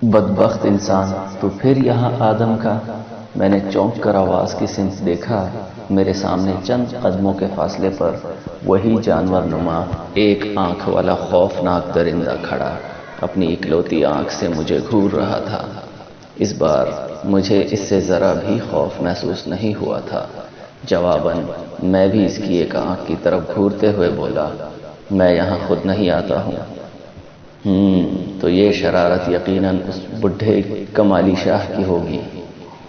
بدبخت انسان، تو پھر یہاں آدم کا؟ میں نے چونک کر آواز کی سمت دیکھا۔ میرے سامنے چند قدموں کے فاصلے پر وہی جانور نما ایک آنکھ والا خوفناک درندہ کھڑا اپنی اکلوتی آنکھ سے مجھے گھور رہا تھا۔ اس بار مجھے اس سے ذرا بھی خوف محسوس نہیں ہوا تھا۔ جواباً میں بھی اس کی ایک آنکھ کی طرف گھورتے ہوئے بولا، میں یہاں خود نہیں آتا ہوں۔ تو یہ شرارت یقیناً اس بڈھے کمالی شاہ کی ہوگی۔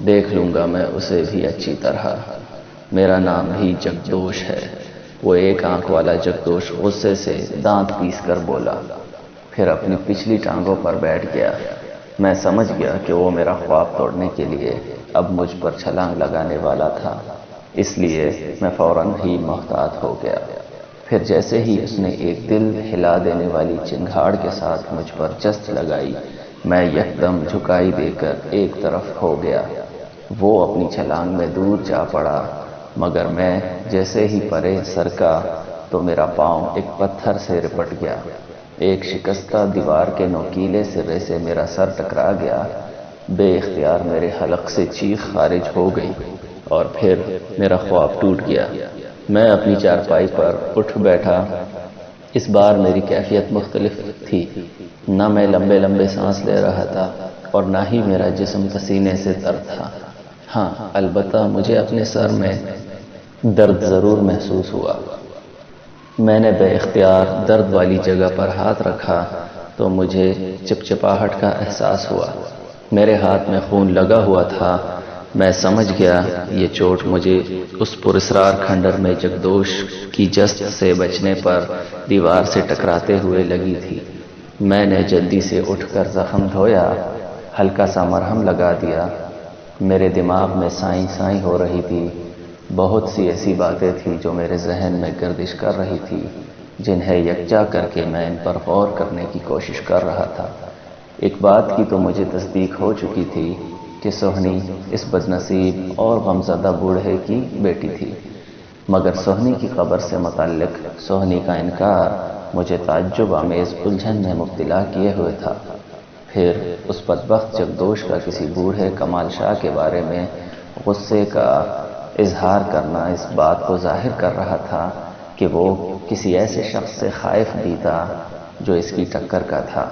دیکھ لوں گا میں اسے بھی اچھی طرح۔ میرا نام بھی جگدوش ہے۔ وہ ایک آنکھ والا جگدوش غصے سے دانت پیس کر بولا، پھر اپنی پچھلی ٹانگوں پر بیٹھ گیا۔ میں سمجھ گیا کہ وہ میرا خواب توڑنے کے لیے اب مجھ پر چھلانگ لگانے والا تھا، اس لیے میں فوراً ہی محتاط ہو گیا۔ پھر جیسے ہی اس نے ایک دل ہلا دینے والی چنگھاڑ کے ساتھ مجھ پر جست لگائی، میں یکدم جھکائی دے کر ایک طرف ہو گیا۔ وہ اپنی چھلانگ میں دور جا پڑا، مگر میں جیسے ہی پرے سرکا تو میرا پاؤں ایک پتھر سے رپٹ گیا۔ ایک شکستہ دیوار کے نوکیلے سرے سے میرا سر ٹکرا گیا۔ بے اختیار میرے حلق سے چیخ خارج ہو گئی اور پھر میرا خواب ٹوٹ گیا۔ میں اپنی چارپائی پر اٹھ بیٹھا۔ اس بار میری کیفیت مختلف تھی۔ نہ میں لمبے لمبے سانس لے رہا تھا اور نہ ہی میرا جسم پسینے سے تر تھا۔ ہاں، البتہ مجھے اپنے سر میں درد ضرور محسوس ہوا۔ میں نے بے اختیار درد والی جگہ پر ہاتھ رکھا تو مجھے چپچپاہٹ کا احساس ہوا۔ میرے ہاتھ میں خون لگا ہوا تھا۔ میں سمجھ گیا یہ چوٹ مجھے اس پراسرار کھنڈر میں جگدوش کی جست سے بچنے پر دیوار سے ٹکراتے ہوئے لگی تھی۔ میں نے جلدی سے اٹھ کر زخم دھویا، ہلکا سا مرہم لگا دیا۔ میرے دماغ میں سائیں سائیں ہو رہی تھی۔ بہت سی ایسی باتیں تھیں جو میرے ذہن میں گردش کر رہی تھی، جنہیں یکجا کر کے میں ان پر غور کرنے کی کوشش کر رہا تھا۔ ایک بات کی تو مجھے تصدیق ہو چکی تھی کہ سوہنی اس بدنصیب اور غمزدہ بوڑھے کی بیٹی تھی، مگر سوہنی کی قبر سے متعلق سوہنی کا انکار مجھے تعجب آمیز الجھن میں مبتلا کیے ہوئے تھا۔ پھر اس بدبخت جگدوش کا کسی بوڑھے کمال شاہ کے بارے میں غصے کا اظہار کرنا اس بات کو ظاہر کر رہا تھا کہ وہ کسی ایسے شخص سے خائف بھی تھا جو اس کی ٹکر کا تھا،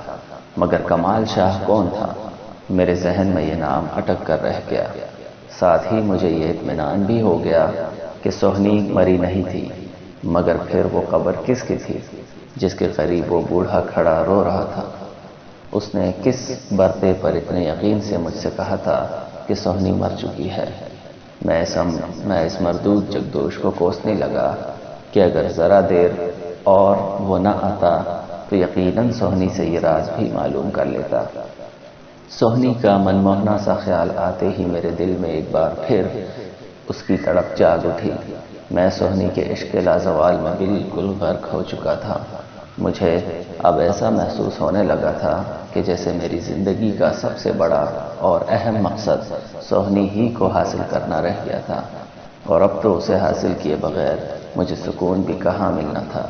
مگر کمال شاہ کون تھا؟ میرے ذہن میں یہ نام اٹک کر رہ گیا۔ ساتھ ہی مجھے یہ اطمینان بھی ہو گیا کہ سوہنی مری نہیں تھی، مگر پھر وہ قبر کس کی تھی جس کے قریب وہ بوڑھا کھڑا رو رہا تھا؟ اس نے کس برتے پر اتنے یقین سے مجھ سے کہا تھا کہ سوہنی مر چکی ہے؟ میں اس مردود جگدوش کو کوسنے لگا کہ اگر ذرا دیر اور وہ نہ آتا تو یقیناً سوہنی سے یہ راز بھی معلوم کر لیتا۔ سوہنی کا منموہنا سا خیال آتے ہی میرے دل میں ایک بار پھر اس کی تڑپ جاگ اٹھی۔ میں سوہنی کے عشق لازوال میں بالکل غرق ہو چکا تھا۔ مجھے اب ایسا محسوس ہونے لگا تھا کہ جیسے میری زندگی کا سب سے بڑا اور اہم مقصد سوہنی ہی کو حاصل کرنا رہ گیا تھا، اور اب تو اسے حاصل کیے بغیر مجھے سکون بھی کہاں ملنا تھا۔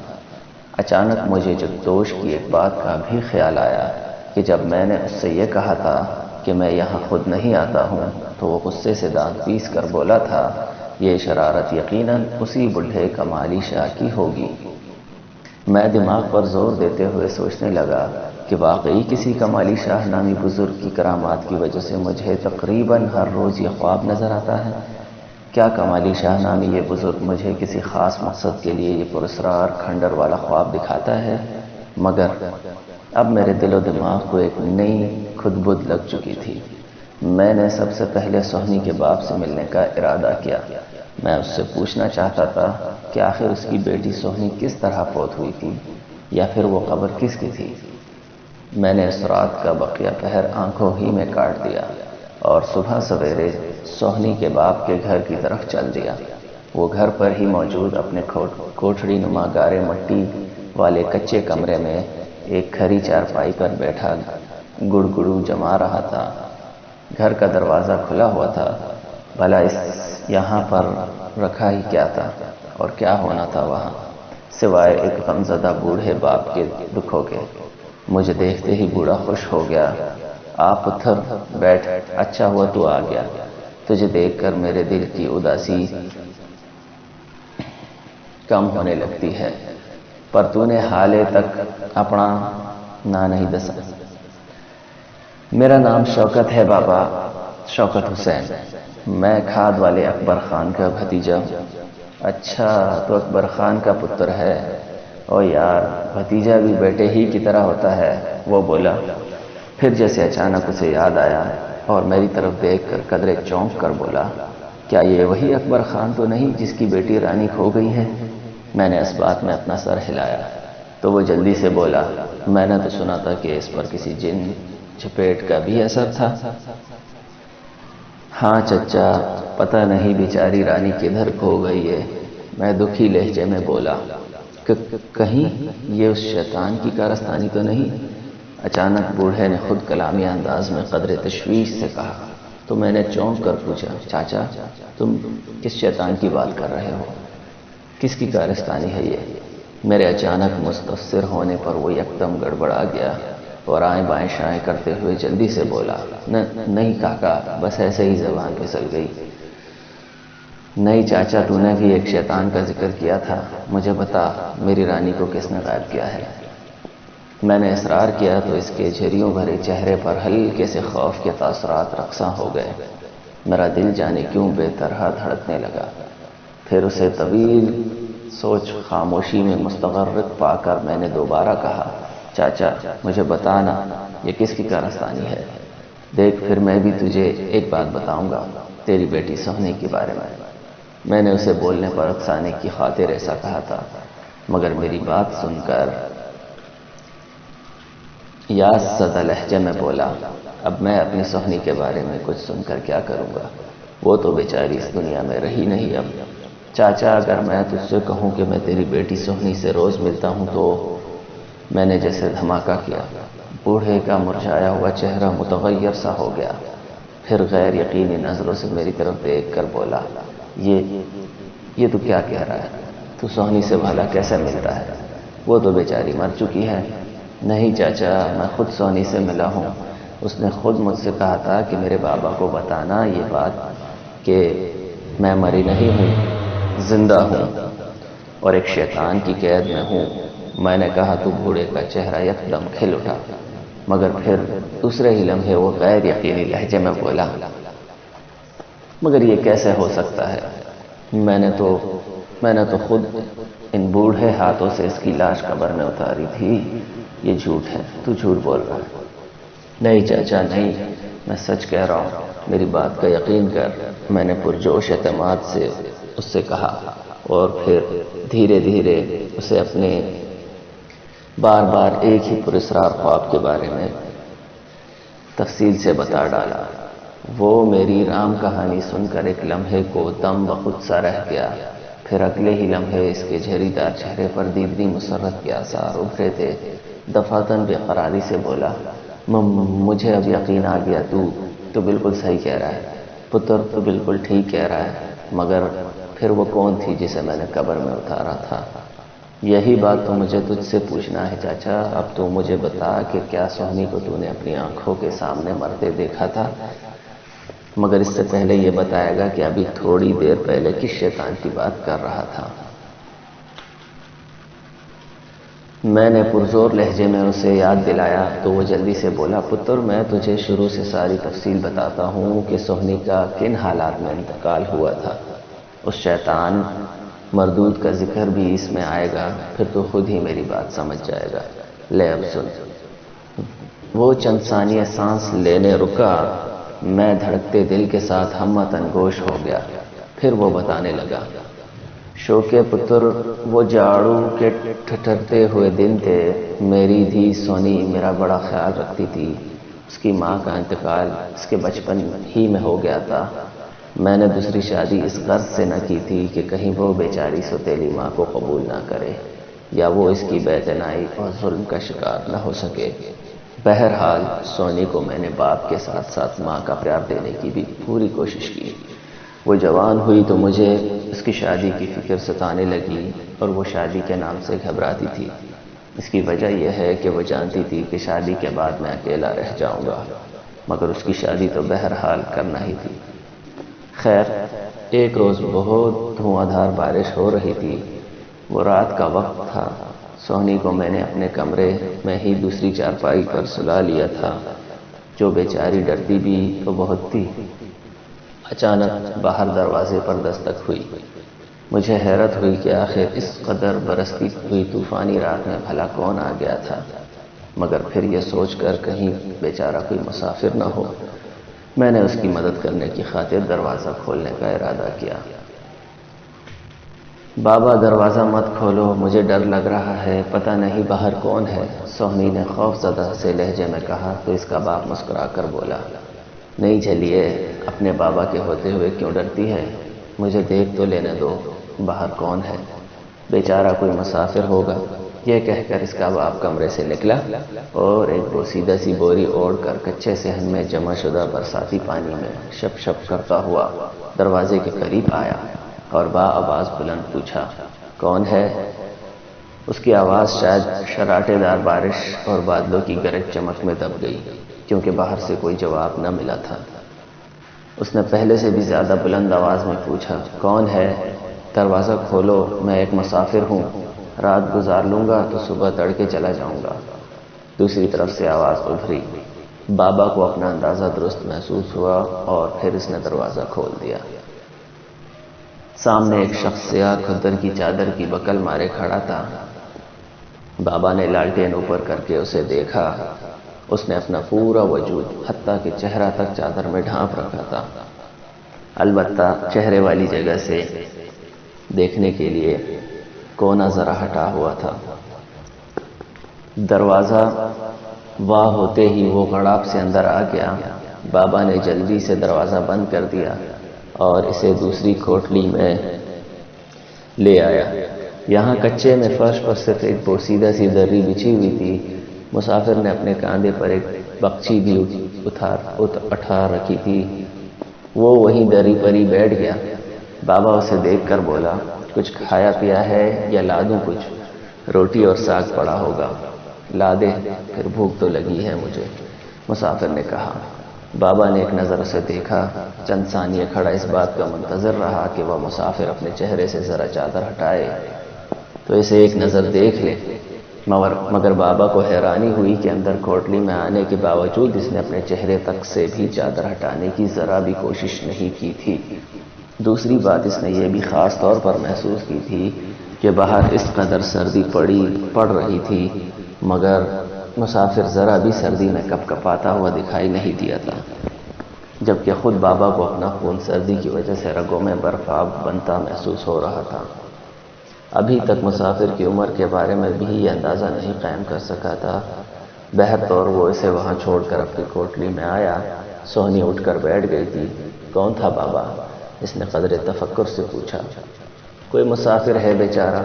اچانک مجھے جگدوش کی ایک بات کا بھی خیال آیا کہ جب میں نے اس سے یہ کہا تھا کہ میں یہاں خود نہیں آتا ہوں تو وہ غصے سے دانت پیس کر بولا تھا، یہ شرارت یقیناً اسی بڈھے کمالی شاہ کی ہوگی۔ میں دماغ پر زور دیتے ہوئے سوچنے لگا کہ واقعی کسی کمالی شاہ نامی بزرگ کی کرامات کی وجہ سے مجھے تقریباً ہر روز یہ خواب نظر آتا ہے۔ کیا کمالی شاہ نامی یہ بزرگ مجھے کسی خاص مقصد کے لیے یہ پراسرار کھنڈر والا خواب دکھاتا ہے؟ مگر اب میرے دل و دماغ کو ایک نئی خدبد لگ چکی تھی۔ میں نے سب سے پہلے سوہنی کے باپ سے ملنے کا ارادہ کیا۔ میں اس سے پوچھنا چاہتا تھا کہ آخر اس کی بیٹی سوہنی کس طرح فوت ہوئی تھی، یا پھر وہ قبر کس کی تھی۔ میں نے اس رات کا بقیہ پہر آنکھوں ہی میں کاٹ دیا اور صبح سویرے سوہنی کے باپ کے گھر کی طرف چل دیا۔ وہ گھر پر ہی موجود اپنے کوٹھڑی نما گارے مٹی والے کچے کمرے میں ایک کھری چارپائی پر بیٹھا گڑ گڑو جما رہا تھا۔ گھر کا دروازہ کھلا ہوا تھا۔ بھلا اس یہاں پر رکھا ہی کیا تھا اور کیا ہونا تھا وہاں، سوائے ایک غمزدہ بوڑھے باپ کے دکھوں کے۔ مجھے دیکھتے ہی بوڑھا خوش ہو گیا۔ آپ پتھر بیٹھ، اچھا ہوا تو آ گیا، تجھے دیکھ کر میرے دل کی اداسی کم ہونے لگتی ہے، پر تو نے حالے تک اپنا نا نہیں دسا۔ میرا نام شوکت ہے بابا، شوکت حسین، میں کھاد والے اکبر خان کا بھتیجا ہوں۔ اچھا، تو اکبر خان کا پتر ہے؟ او یار، بھتیجا بھی بیٹے ہی کی طرح ہوتا ہے، وہ بولا۔ پھر جیسے اچانک اسے یاد آیا اور میری طرف دیکھ کر قدرے چونک کر بولا، کیا یہ وہی اکبر خان تو نہیں جس کی بیٹی رانی کھو گئی ہے؟ میں نے اس بات میں اپنا سر ہلایا تو وہ جلدی سے بولا، میں نے تو سنا تھا کہ اس پر کسی جن چپیٹ کا بھی اثر تھا۔ ہاں چچا، پتہ نہیں بیچاری رانی کدھر کھو گئی ہے، میں دکھی لہجے میں بولا۔ کہیں یہ اس شیطان کی کارستانی تو نہیں؟ اچانک بوڑھے نے خود کلامی انداز میں قدرے تشویش سے کہا۔ تو میں نے چونک کر پوچھا، چاچا تم کس شیطان کی بات کر رہے ہو؟ کس کی کارستانی ہے یہ؟ میرے اچانک مستفسر ہونے پر وہ یکدم گڑبڑا گیا اور آئیں بائیں شائیں کرتے ہوئے جلدی سے بولا، نہیں کاکا، بس ایسے ہی زبان پھسل گئی۔ نہیں چاچا، تو نے بھی ایک شیطان کا ذکر کیا تھا، مجھے بتا میری رانی کو کس نے غائب کیا ہے؟ میں نے اصرار کیا تو اس کے جھریوں بھرے چہرے پر ہلکے سے خوف کے تاثرات رقصاں ہو گئے۔ میرا دل جانے کیوں بے طرح دھڑکنے لگا۔ پھر اسے طویل سوچ خاموشی میں مستغرق پا کر میں نے دوبارہ کہا، چاچا مجھے بتانا یہ کس کی کارستانی ہے؟ دیکھ، پھر میں بھی تجھے ایک بات بتاؤں گا تیری بیٹی سہنی کے بارے میں۔ میں نے اسے بولنے پر اکسانے کی خاطر ایسا کہا تھا، مگر میری بات سن کر یاس زدہ لہجے میں بولا، اب میں اپنی سہنی کے بارے میں کچھ سن کر کیا کروں گا؟ وہ تو بیچاری اس دنیا میں رہی نہیں اب۔ چاچا اگر میں تجھ سے کہوں کہ میں تیری بیٹی سہنی سے روز ملتا ہوں تو… میں نے جیسے دھماکہ کیا۔ بوڑھے کا مرجھایا ہوا چہرہ متغیر سا ہو گیا، پھر غیر یقینی نظروں سے میری طرف دیکھ کر بولا، یہ تو کیا کہہ رہا ہے؟ تو سہنی سے بھلا کیسے ملتا ہے؟ وہ تو بیچاری مر چکی ہے۔ نہیں چاچا، میں خود سہنی سے ملا ہوں، اس نے خود مجھ سے کہا تھا کہ میرے بابا کو بتانا یہ بات کہ میں مری نہیں ہوں، زندہ ہوں اور ایک شیطان کی قید میں ہوں۔ میں نے کہا تو بوڑھے کا چہرہ یکدم کھل اٹھا، مگر پھر دوسرے ہی لمحے وہ غیر یقینی لہجے میں بولا، مگر یہ کیسے ہو سکتا ہے؟ میں نے تو خود ان بوڑھے ہاتھوں سے اس کی لاش قبر میں اتاری تھی۔ یہ جھوٹ ہے، تو جھوٹ بول رہا ہے۔ نہیں چاچا نہیں، میں سچ کہہ رہا ہوں، میری بات کا یقین کر۔ میں نے پرجوش اعتماد سے اس سے کہا اور پھر دھیرے دھیرے اسے اپنے بار بار ایک ہی پراسرار خواب کے بارے میں تفصیل سے بتا ڈالا۔ وہ میری رام کہانی سن کر ایک لمحے کو دم بخود سا رہ گیا، پھر اگلے ہی لمحے اس کے جھری دار چہرے پر دیدنی مسرت کے آثار ابھرے تھے۔ دفعتاً بے قراری سے بولا، مجھے اب یقین آ گیا، تو بالکل صحیح کہہ رہا ہے پتر، تو بالکل ٹھیک کہہ رہا ہے، مگر پھر وہ کون تھی جسے میں نے قبر میں اتارا تھا؟ یہی بات تو مجھے تجھ سے پوچھنا ہے چاچا۔ اب تو مجھے بتا کہ کیا سہنی کو تو نے اپنی آنکھوں کے سامنے مرتے دیکھا تھا؟ مگر اس سے پہلے یہ بتائے گا کہ ابھی تھوڑی دیر پہلے کس شیطان کی بات کر رہا تھا؟ میں نے پرزور لہجے میں اسے یاد دلایا تو وہ جلدی سے بولا، پتر میں تجھے شروع سے ساری تفصیل بتاتا ہوں کہ سہنی کا کن حالات میں انتقال ہوا تھا۔ اس شیطان مردود کا ذکر بھی اس میں آئے گا، پھر تو خود ہی میری بات سمجھ جائے گا۔ لے اب سن۔ وہ چند ثانیے سانس لینے رکا، میں دھڑکتے دل کے ساتھ ہمتاً گوش ہو گیا، پھر وہ بتانے لگا، شوکے پتر، وہ جاڑو کے ٹھٹھرتے ہوئے دن تھے، میری دھی سونی میرا بڑا خیال رکھتی تھی۔ اس کی ماں کا انتقال اس کے بچپن ہی میں ہو گیا تھا۔ میں نے دوسری شادی اس غرض سے نہ کی تھی کہ کہیں وہ بیچاری سوتیلی ماں کو قبول نہ کرے یا وہ اس کی بے اعتنائی اور ظلم کا شکار نہ ہو سکے۔ بہرحال سونی کو میں نے باپ کے ساتھ ساتھ ماں کا پیار دینے کی بھی پوری کوشش کی۔ وہ جوان ہوئی تو مجھے اس کی شادی کی فکر ستانے لگی اور وہ شادی کے نام سے گھبراتی تھی۔ اس کی وجہ یہ ہے کہ وہ جانتی تھی کہ شادی کے بعد میں اکیلا رہ جاؤں گا مگر اس کی شادی تو بہرحال کرنا ہی تھی۔ خیر، ایک روز بہت دھواں دھار بارش ہو رہی تھی۔ وہ رات کا وقت تھا۔ سونی کو میں نے اپنے کمرے میں ہی دوسری چارپائی پر سلا لیا تھا، جو بیچاری ڈرتی بھی تو بہت تھی۔ اچانک باہر دروازے پر دستک ہوئی۔ مجھے حیرت ہوئی کہ آخر اس قدر برستی ہوئی طوفانی رات میں بھلا کون آ گیا تھا، مگر پھر یہ سوچ کر کہیں بیچارہ کوئی مسافر نہ ہو، میں نے اس کی مدد کرنے کی خاطر دروازہ کھولنے کا ارادہ کیا۔ بابا دروازہ مت کھولو، مجھے ڈر لگ رہا ہے، پتہ نہیں باہر کون ہے، سونی نے خوف زدہ سے لہجے میں کہا تو اس کا باپ مسکرا کر بولا، نہیں جھلیے، اپنے بابا کے ہوتے ہوئے کیوں ڈرتی ہے، مجھے دیکھ تو لینے دو باہر کون ہے، بیچارہ کوئی مسافر ہوگا۔ یہ کہہ کر اس کا باپ کمرے سے نکلا اور ایک بوسیدہ سی بوری اوڑھ کر کچے صحن میں جمع شدہ برساتی پانی میں شپ شپ کرتا ہوا دروازے کے قریب آیا اور آواز بلند پوچھا، کون ہے؟ اس کی آواز شاید شراٹے دار بارش اور بادلوں کی گرج چمک میں دب گئی، کیونکہ باہر سے کوئی جواب نہ ملا تھا۔ اس نے پہلے سے بھی زیادہ بلند آواز میں پوچھا، کون ہے؟ دروازہ کھولو، میں ایک مسافر ہوں، رات گزار لوں گا تو صبح تڑکے چلا جاؤں گا۔ دوسری طرف سے آواز ابھری۔ بابا کو اپنا اندازہ درست محسوس ہوا اور پھر اس نے دروازہ کھول دیا۔ سامنے ایک شخص سیاہ کھدر کی چادر کی بکل مارے کھڑا تھا۔ بابا نے لالٹین اوپر کر کے اسے دیکھا۔ اس نے اپنا پورا وجود حتیٰ کہ چہرہ تک چادر میں ڈھانپ رکھا تھا، البتہ چہرے والی جگہ سے دیکھنے کے لیے کونا ذرا ہٹا ہوا تھا۔ دروازہ واہ ہوتے ہی وہ غڑاپ سے اندر آ گیا۔ بابا نے جلدی سے دروازہ بند کر دیا اور اسے دوسری کوٹلی میں لے آیا۔ یہاں کچے میں فرش پر صرف ایک بوسیدہ سی دری بچھی ہوئی تھی۔ مسافر نے اپنے کاندھے پر ایک بکچی بھی اٹھا رکھی تھی۔ وہ وہیں دری پر ہی بیٹھ گیا۔ بابا اسے دیکھ کر بولا، کچھ کھایا پیا ہے یا لا دوں کچھ؟ روٹی اور ساگ پڑا ہوگا، لا دے، پھر بھوک تو لگی ہے مجھے، مسافر نے کہا۔ بابا نے ایک نظر اسے دیکھا، چند ثانیے کھڑا اس بات کا منتظر رہا کہ وہ مسافر اپنے چہرے سے ذرا چادر ہٹائے تو اسے ایک نظر دیکھ لے، مگر بابا کو حیرانی ہوئی کہ اندر کوٹلی میں آنے کے باوجود اس نے اپنے چہرے تک سے بھی چادر ہٹانے کی ذرا بھی کوشش نہیں کی تھی۔ دوسری بات، اس نے یہ بھی خاص طور پر محسوس کی تھی کہ باہر اس قدر سردی پڑ رہی تھی، مگر مسافر ذرا بھی سردی میں کپ کپاتا ہوا دکھائی نہیں دیا تھا، جبکہ خود بابا کو اپنا خون سردی کی وجہ سے رگوں میں برفاب بنتا محسوس ہو رہا تھا۔ ابھی تک مسافر کی عمر کے بارے میں بھی یہ اندازہ نہیں قائم کر سکا تھا۔ بہرطور وہ اسے وہاں چھوڑ کر اپنی کوٹلی میں آیا۔ سونی اٹھ کر بیٹھ گئی تھی۔ کون تھا بابا؟ اس نے قدرے تفکر سے پوچھا۔ کوئی مسافر ہے بیچارہ،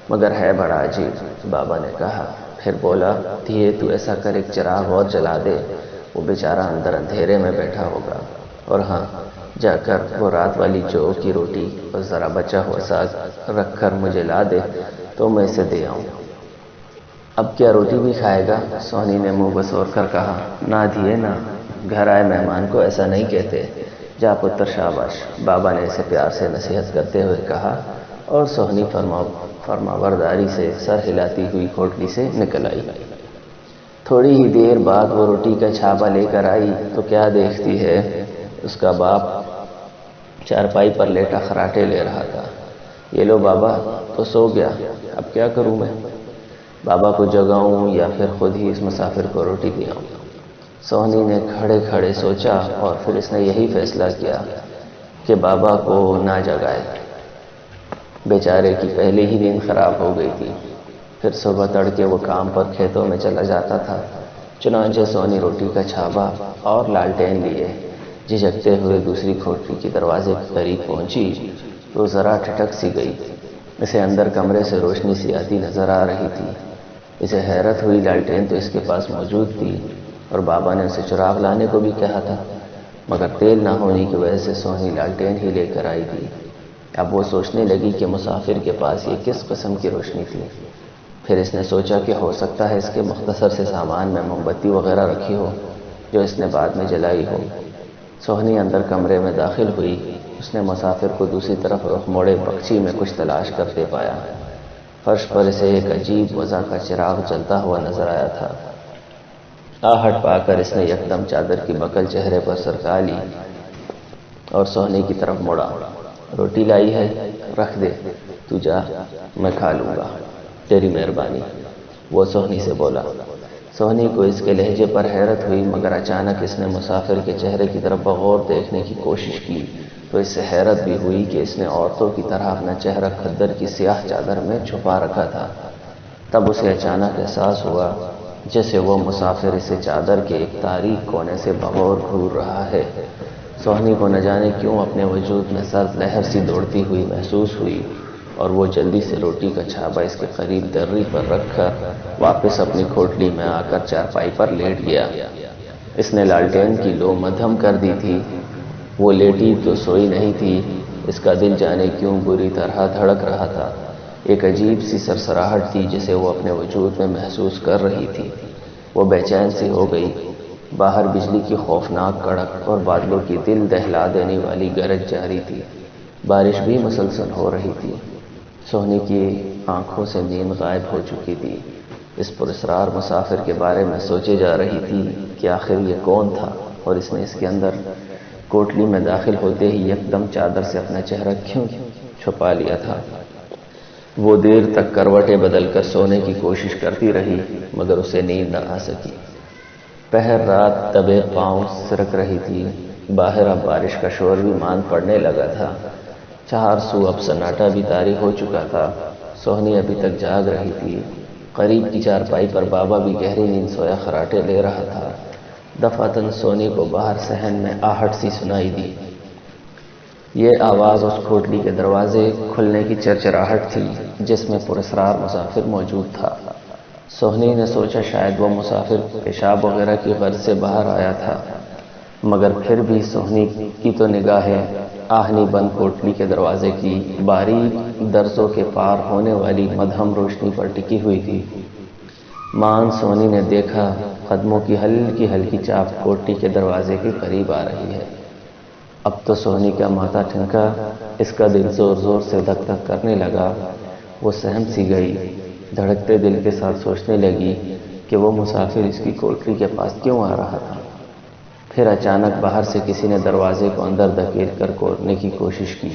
مگر ہے بڑا عجیب، بابا نے کہا۔ پھر بولا، دھیے تو ایسا کر ایک چراغ اور جلا دے، وہ بیچارہ اندر اندھیرے میں بیٹھا ہوگا، اور ہاں، جا کر وہ رات والی جو کی روٹی اور ذرا بچا ہوا ساگ رکھ کر مجھے لا دے تو میں اسے دے آؤں۔ اب کیا روٹی بھی کھائے گا؟ سونی نے منہ بسور کر کہا۔ نہ دھیے نہ، گھر آئے مہمان کو ایسا نہیں کہتے، جا پتر شاباش، بابا نے اسے پیار سے نصیحت کرتے ہوئے کہا، اور سونی فرمانبرداری سے سر ہلاتی ہوئی کوٹلی سے نکل آئی۔ تھوڑی ہی دیر بعد وہ روٹی کا چھاپا لے کر آئی تو کیا دیکھتی ہے، اس کا باپ چارپائی پر لیٹا خراٹے لے رہا تھا۔ یہ لو بابا، تو سو گیا، اب کیا کروں میں؟ بابا کو جگاؤں یا پھر خود ہی اس مسافر کو روٹی دلاؤں؟ سونی نے کھڑے کھڑے سوچا اور پھر اس نے یہی فیصلہ کیا کہ بابا کو نہ جگائے، بیچارے کی پہلے ہی نیند خراب ہو گئی تھی، پھر صبح تڑکے وہ کام پر کھیتوں میں چلا جاتا تھا۔ چنانچہ سونی روٹی کا چھاپا اور لالٹین لیے جھجکتے ہوئے دوسری کوٹلی کے دروازے کے قریب پہنچی تو ذرا ٹھٹک سی گئی۔ اسے اندر کمرے سے روشنی سی آتی نظر آ رہی تھی۔ اسے حیرت ہوئی، لالٹین تو اس کے پاس موجود تھی اور بابا نے اسے چراغ لانے کو بھی کہا تھا، مگر تیل نہ ہونے کی وجہ سے سونی لالٹین ہی لے کر آئی تھی۔ اب وہ سوچنے لگی کہ مسافر کے پاس یہ کس قسم کی روشنی تھی۔ پھر اس نے سوچا کہ ہو سکتا ہے اس کے مختصر سے سامان میں موم بتی وغیرہ رکھی ہو۔ جو اس نے بعد میں جلائی ہو۔ سوہنی اندر کمرے میں داخل ہوئی۔ اس نے مسافر کو دوسری طرف رخ موڑے بخچی میں کچھ تلاش کرتے پایا۔ فرش پر اسے ایک عجیب وضع کا چراغ جلتا ہوا نظر آیا تھا۔ آہٹ پا کر اس نے یکدم چادر کی بکل چہرے پر سرکا لی اور سوہنی کی طرف مڑا۔ روٹی لائی ہے، رکھ دے، تو جا، میں کھا لوں گا، تیری مہربانی، وہ سوہنی سے بولا۔ سوہنی کو اس کے لہجے پر حیرت ہوئی، مگر اچانک اس نے مسافر کے چہرے کی طرف بغور دیکھنے کی کوشش کی تو اس سے حیرت بھی ہوئی کہ اس نے عورتوں کی طرح اپنا چہرہ کھدر کی سیاہ چادر میں چھپا رکھا تھا۔ تب اسے اچانک احساس ہوا جیسے وہ مسافر اسے چادر کے ایک تاریک کونے سے بغور گھور رہا ہے۔ سوہنی کو نہ جانے کیوں اپنے وجود میں سرد لہر سی دوڑتی ہوئی محسوس ہوئی اور وہ جلدی سے روٹی کا چھاپا اس کے قریب دری پر رکھ کر واپس اپنی کھوٹلی میں آ کر چارپائی پر لیٹ گیا۔ اس نے لالٹین کی لو مدھم کر دی تھی۔ وہ لیٹی تو سوئی نہیں تھی، اس کا دل جانے کیوں بری طرح دھڑک رہا تھا۔ ایک عجیب سی سرسراہٹ تھی جسے وہ اپنے وجود میں محسوس کر رہی تھی۔ وہ بے چین سی ہو گئی۔ باہر بجلی کی خوفناک کڑک اور بادلوں کی دل دہلا دینے والی گرج جاری تھی۔ بارش بھی مسلسل ہو رہی تھی۔ سوہنی کی آنکھوں سے نیند غائب ہو چکی تھی۔ اس پراسرار مسافر کے بارے میں سوچے جا رہی تھی کہ آخر یہ کون تھا اور اس نے اس کے اندر کوٹلی میں داخل ہوتے ہی یکدم چادر سے اپنا چہرہ کیوں چھپا لیا تھا۔ وہ دیر تک کروٹیں بدل کر سونے کی کوشش کرتی رہی مگر اسے نیند نہ آ سکی۔ پہر رات دبے پاؤں سرک رہی تھی۔ باہر اب بارش کا شور بھی مان پڑنے لگا تھا۔ چار سو اب سناٹا بھی طاری ہو چکا تھا۔ سوہنی ابھی تک جاگ رہی تھی۔ قریب کی چارپائی پر بابا بھی گہری نیند سویا خراٹے لے رہا تھا۔ دفعتاً سونی کو باہر صحن میں آہٹ سی سنائی دی۔ یہ آواز اس کھوٹلی کے دروازے کھلنے کی چرچراہٹ تھی جس میں پراسرار مسافر موجود تھا۔ سوہنی نے سوچا شاید وہ مسافر پیشاب وغیرہ کی غرض سے باہر آیا تھا، مگر پھر بھی سوہنی کی تو نگاہیں آہنی بند کوٹلی کے دروازے کی باریک درزوں کے پار ہونے والی مدھم روشنی پر ٹکی ہوئی تھی۔ مان سوہنی نے دیکھا قدموں کی ہلکی ہلکی چاپ کوٹلی کے دروازے کے قریب آ رہی ہے۔ اب تو سوہنی کا ماتھا ٹھنکا، اس کا دل زور زور سے دھک دھک کرنے لگا۔ وہ سہم سی گئی، دھڑکتے دل کے ساتھ سوچنے لگی کہ وہ مسافر اس کی کوٹلی کے پاس کیوں آ رہا تھا۔ پھر اچانک باہر سے کسی نے دروازے کو اندر دھکیل کر کھولنے کی کوشش کی۔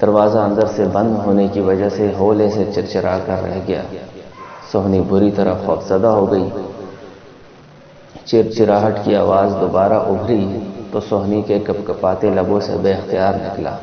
دروازہ اندر سے بند ہونے کی وجہ سے ہولے سے چرچرا کر رہ گیا۔ سوہنی بری طرح خوفزدہ ہو گئی۔ چرچراہٹ کی آواز دوبارہ ابھری تو سوہنی کے کپکپاتے لبوں سے بے اختیار نکلا،